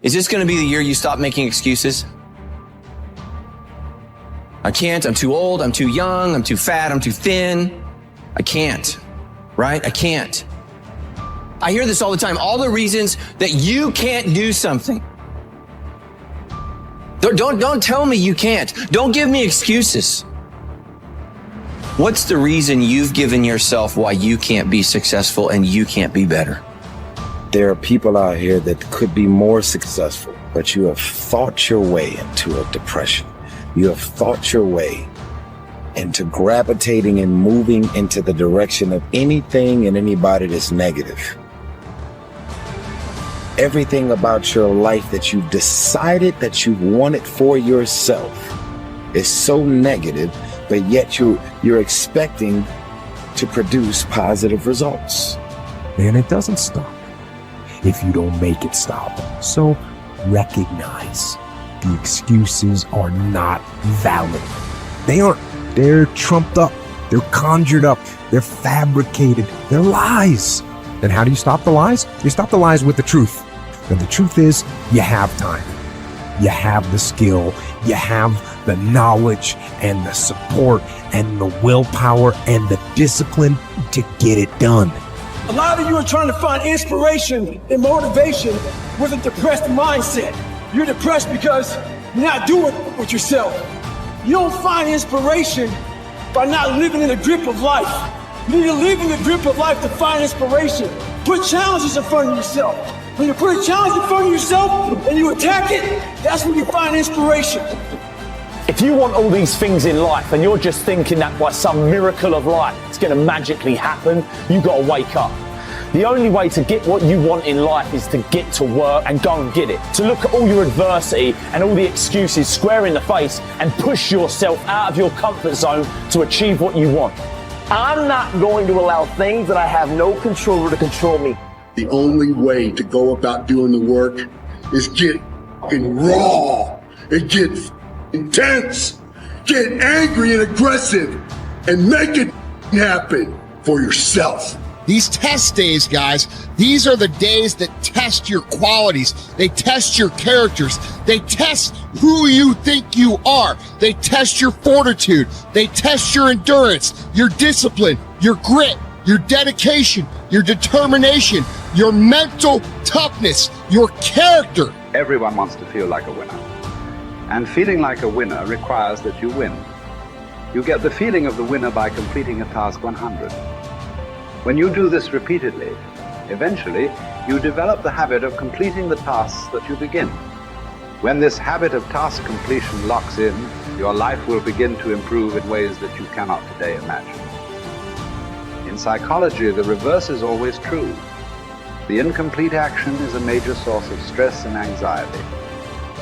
Is this going to be the year you stop making excuses? I can't, I'm too old, I'm too young, I'm too fat, I'm too thin. I can't, right? I can't. I hear this all the time, all the reasons that you can't do something. Don't tell me you can't. Don't give me excuses. What's the reason you've given yourself why you can't be successful and you can't be better? There are people out here that could be more successful, but you have thought your way into a depression. You have thought your way into gravitating and moving into the direction of anything and anybody that's negative. Everything about your life that you've decided that you want it for yourself is so negative, but yet you're expecting to produce positive results. And it doesn't stop if you don't make it stop. So recognize the excuses are not valid. They aren't. They're trumped up. They're conjured up. They're fabricated. They're lies. Then how do you stop the lies? You stop the lies with the truth. And the truth is, you have time. You have the skill. You have the knowledge and the support and the willpower and the discipline to get it done. A lot of you are trying to find inspiration and motivation with a depressed mindset. You're depressed because you're not doing it with yourself. You don't find inspiration by not living in the grip of life. You need to live in the grip of life to find inspiration. Put challenges in front of yourself. When you put a challenge in front of yourself and you attack it, that's when you find inspiration. If you want all these things in life and you're just thinking that by some miracle of life it's going to magically happen, you've got to wake up. The only way to get what you want in life is to get to work and go and get it. To look at all your adversity and all the excuses square in the face and push yourself out of your comfort zone to achieve what you want. I'm not going to allow things that I have no control over to control me. The only way to go about doing the work is get raw and get intense, get angry and aggressive, and make it happen for yourself. These test days, guys, these are the days that test your qualities. They test your characters. They test who you think you are. They test your fortitude. They test your endurance, your discipline, your grit, your dedication, your determination, your mental toughness, your character. Everyone wants to feel like a winner. And feeling like a winner requires that you win. You get the feeling of the winner by completing a task 100. When you do this repeatedly, eventually you develop the habit of completing the tasks that you begin. When this habit of task completion locks in, your life will begin to improve in ways that you cannot today imagine. In psychology, the reverse is always true. The incomplete action is a major source of stress and anxiety.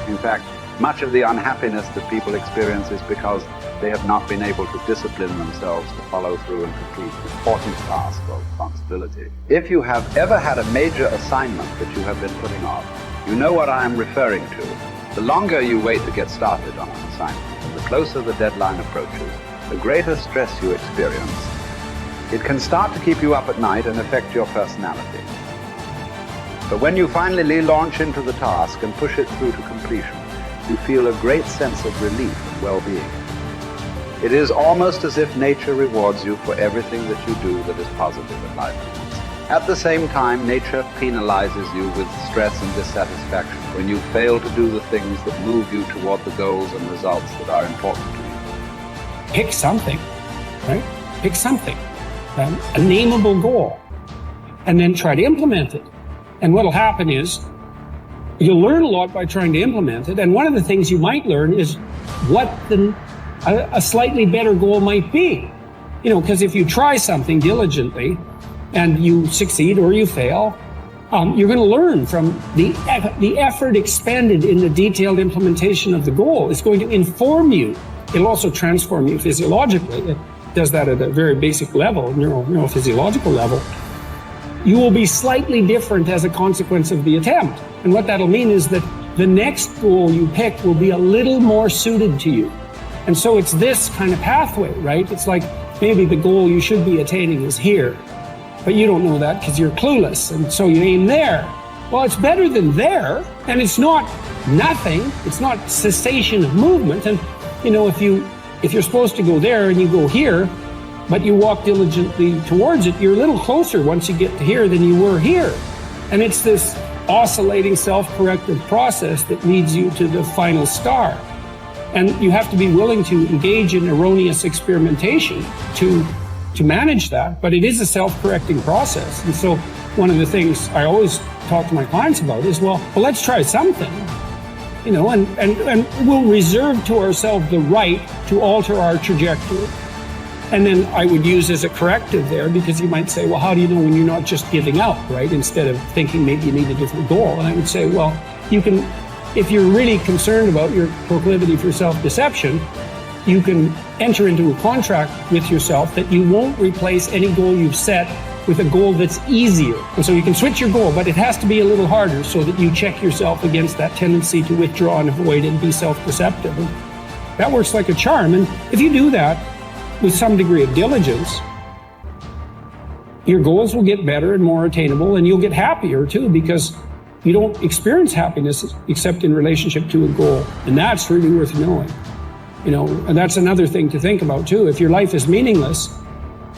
In fact, much of the unhappiness that people experience is because they have not been able to discipline themselves to follow through and complete an important task or responsibility. If you have ever had a major assignment that you have been putting off, you know what I am referring to. The longer you wait to get started on an assignment, and the closer the deadline approaches, the greater stress you experience. It can start to keep you up at night and affect your personality. But when you finally launch into the task and push it through to completion, you feel a great sense of relief and well-being. It is almost as if nature rewards you for everything that you do that is positive in life. At the same time, nature penalizes you with stress and dissatisfaction when you fail to do the things that move you toward the goals and results that are important to you. Pick something, right? Pick something, a nameable goal, and then try to implement it. And what'll happen is you'll learn a lot by trying to implement it. And one of the things you might learn is what a slightly better goal might be. You know, because if you try something diligently and you succeed or you fail, you're going to learn from the effort expended in the detailed implementation of the goal. It's going to inform you. It'll also transform you physiologically. It does that at a very basic level, neurophysiological level. You will be slightly different as a consequence of the attempt. And what that'll mean is that the next goal you pick will be a little more suited to you. And so it's this kind of pathway, right? It's like maybe the goal you should be attaining is here, but you don't know that because you're clueless. And so you aim there. Well, it's better than there, and it's not nothing. It's not cessation of movement. And, you know, if you're supposed to go there and you go here, but you walk diligently towards it, you're a little closer once you get to here than you were here. And it's this oscillating self-corrective process that leads you to the final star. And you have to be willing to engage in erroneous experimentation to manage that, but it is a self-correcting process. And so one of the things I always talk to my clients about is, well, let's try something, you know, and we'll reserve to ourselves the right to alter our trajectory. And then I would use as a corrective there, because you might say, well, how do you know when you're not just giving up, right? Instead of thinking maybe you need a different goal. And I would say, well, you can, if you're really concerned about your proclivity for self-deception, you can enter into a contract with yourself that you won't replace any goal you've set with a goal that's easier. And so you can switch your goal, but it has to be a little harder so that you check yourself against that tendency to withdraw and avoid and be self-deceptive. And that works like a charm. And if you do that with some degree of diligence, your goals will get better and more attainable, and you'll get happier too, because you don't experience happiness except in relationship to a goal. And that's really worth knowing. You know, and that's another thing to think about too. If your life is meaningless,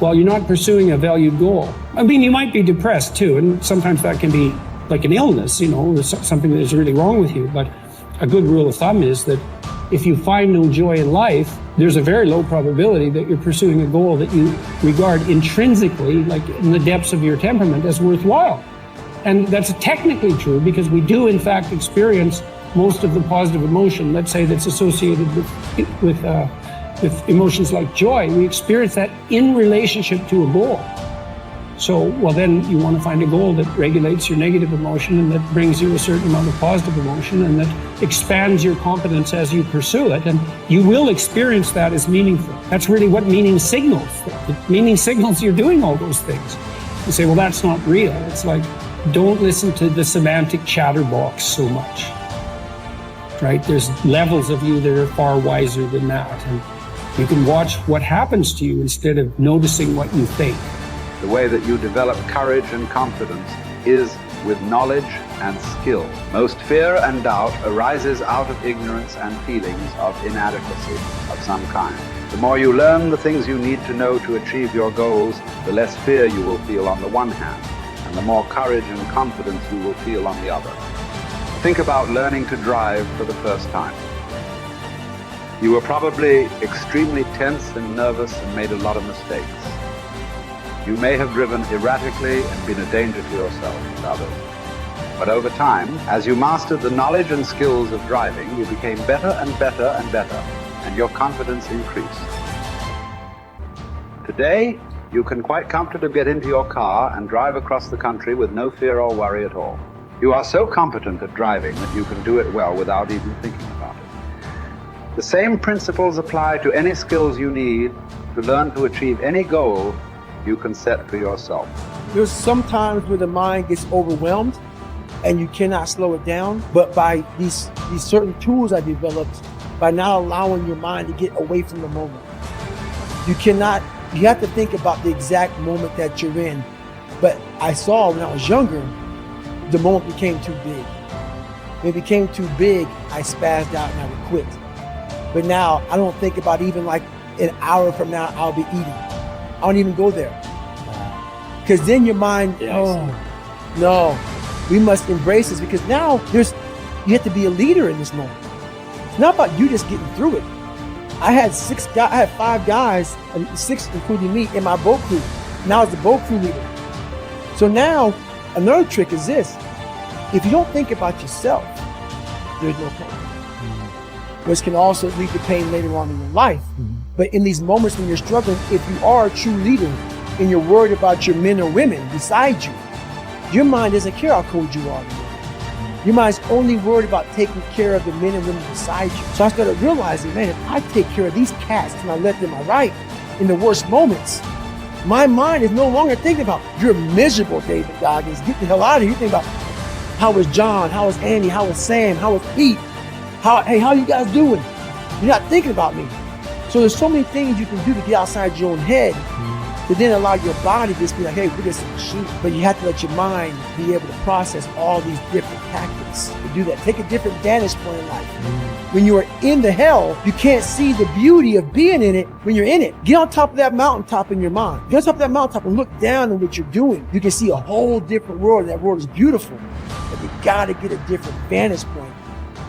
well, you're not pursuing a valued goal. I mean, you might be depressed too, and sometimes that can be like an illness, you know, something that is really wrong with you. But a good rule of thumb is that if you find no joy in life, there's a very low probability that you're pursuing a goal that you regard intrinsically, like in the depths of your temperament, as worthwhile. And that's technically true, because we do in fact experience most of the positive emotion, let's say, that's associated with emotions like joy. We experience that in relationship to a goal. So, well, then you want to find a goal that regulates your negative emotion and that brings you a certain amount of positive emotion and that expands your competence as you pursue it. And you will experience that as meaningful. That's really what meaning signals. Meaning signals you're doing all those things. You say, well, that's not real. It's like, don't listen to the semantic chatterbox so much. Right? There's levels of you that are far wiser than that. And you can watch what happens to you instead of noticing what you think. The way that you develop courage and confidence is with knowledge and skill. Most fear and doubt arises out of ignorance and feelings of inadequacy of some kind. The more you learn the things you need to know to achieve your goals, the less fear you will feel on the one hand, and the more courage and confidence you will feel on the other. Think about learning to drive for the first time. You were probably extremely tense and nervous and made a lot of mistakes. You may have driven erratically and been a danger to yourself and others. But over time, as you mastered the knowledge and skills of driving, you became better and better and better, and your confidence increased. Today, you can quite comfortably get into your car and drive across the country with no fear or worry at all. You are so competent at driving that you can do it well without even thinking about it. The same principles apply to any skills you need to learn to achieve any goal you can set for yourself. There's some times where the mind gets overwhelmed and you cannot slow it down, but by these certain tools I developed, by not allowing your mind to get away from the moment. You have to think about the exact moment that you're in. But I saw when I was younger, the moment became too big. When it became too big, I spazzed out and I would quit. But now I don't think about even like an hour from now I'll be eating. I don't even go there. Because then your mind, no, we must embrace this, because now you have to be a leader in this moment. It's not about you just getting through it. I had 5 guys, and 6 including me, in my boat crew. Now I was the boat crew leader. So now another trick is this: if you don't think about yourself, there's no pain. Which can also lead to pain later on in your life. But in these moments when you're struggling, if you are a true leader and you're worried about your men or women beside you, your mind doesn't care how cold you are. Your mind's only worried about taking care of the men and women beside you. So I started realizing, man, if I take care of these cats and I let them right in the worst moments, my mind is no longer thinking about, you're miserable, David Goggins, get the hell out of here. You think about, how was John? How was Andy? How was Sam? How was Pete? How you guys doing? You're not thinking about me. So there's so many things you can do to get outside your own head to then allow your body to just be like, hey, we're just a machine. But you have to let your mind be able to process all these different tactics to do that. Take a different vantage point in life. When you are in the hell, you can't see the beauty of being in it when you're in it. Get on top of that mountaintop in your mind. Get on top of that mountaintop and look down on what you're doing. You can see a whole different world, and that world is beautiful. But you gotta get a different vantage point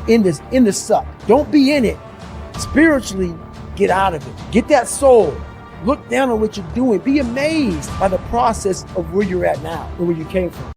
in the suck. Don't be in it. Spiritually, get out of it. Get that soul. Look down on what you're doing. Be amazed by the process of where you're at now and where you came from.